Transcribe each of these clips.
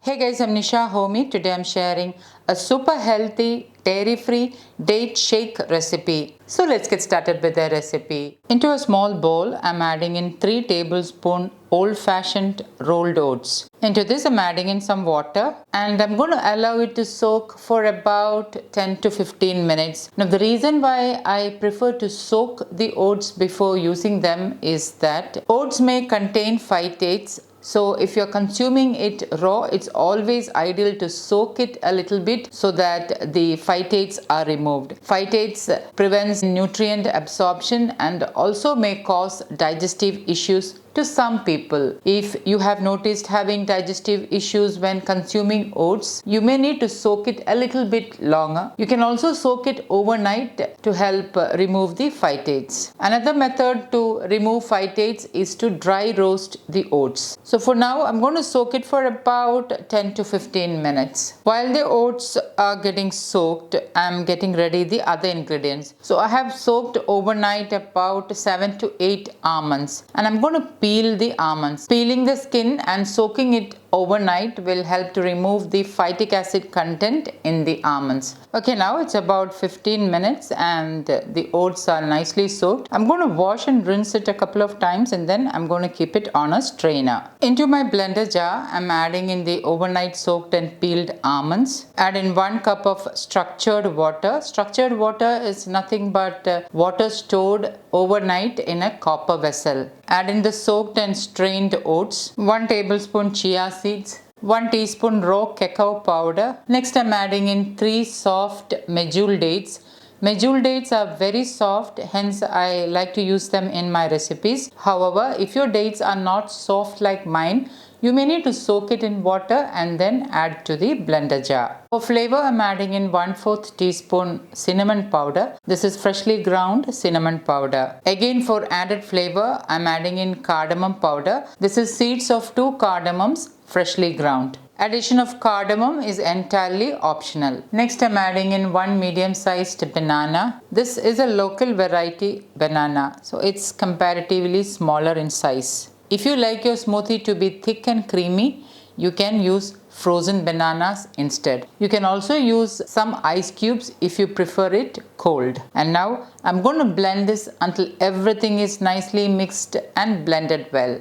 Hey guys, I'm Nisa Homey. Today I'm sharing a super healthy, dairy-free date shake recipe. So let's get started with the recipe. Into a small bowl, I'm adding in 3 tablespoons old-fashioned rolled oats. Into this I'm adding in some water and I'm going to allow it to soak for about 10 to 15 minutes. Now the reason why I prefer to soak the oats before using them is that oats may contain phytates. So if you're consuming it raw, it's always ideal to soak it a little bit so that the phytates are removed. Phytates prevents nutrient absorption and also may cause digestive issues to some people. If you have noticed having digestive issues when consuming oats, you may need to soak it a little bit longer. You can also soak it overnight to help remove the phytates. Another method to remove phytates is to dry roast the oats. So for now, I'm going to soak it for about 10 to 15 minutes. While the oats are getting soaked, I'm getting ready the other ingredients. So I have soaked overnight about 7 to 8 almonds and I'm going to peel the almonds. Peeling the skin and soaking it overnight will help to remove the phytic acid content in the almonds. Okay, now it's about 15 minutes and the oats are nicely soaked. I'm going to wash and rinse it a couple of times and then I'm going to keep it on a strainer. Into my blender jar, I'm adding in the overnight soaked and peeled almonds. Add in 1 cup of structured water. Structured water is nothing but water stored overnight in a copper vessel. Add in the soaked and strained oats, 1 tablespoon chia seeds, 1 teaspoon raw cacao powder. Next I'm adding in 3 soft medjool dates. Medjool dates are very soft, hence I like to use them in my recipes. However, if your dates are not soft like mine, you may need to soak it in water and then add to the blender jar. For flavor, I'm adding in 1/4 teaspoon cinnamon powder. This is freshly ground cinnamon powder. Again, for added flavor, I'm adding in cardamom powder. This is seeds of 2 cardamoms freshly ground. Addition of cardamom is entirely optional. Next, I'm adding in 1 medium-sized banana. This is a local variety banana, so it's comparatively smaller in size. If you like your smoothie to be thick and creamy, you can use frozen bananas instead. You can also use some ice cubes if you prefer it cold. And now I'm going to blend this until everything is nicely mixed and blended well.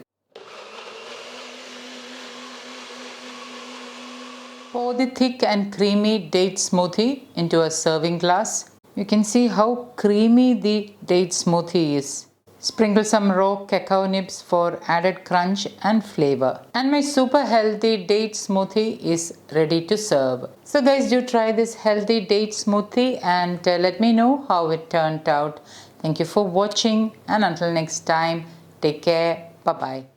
Pour the thick and creamy date smoothie into a serving glass. You can see how creamy the date smoothie is. Sprinkle some raw cacao nibs for added crunch and flavor. And my super healthy date smoothie is ready to serve. So guys, do try this healthy date smoothie and let me know how it turned out. Thank you for watching and until next time, take care. Bye-bye.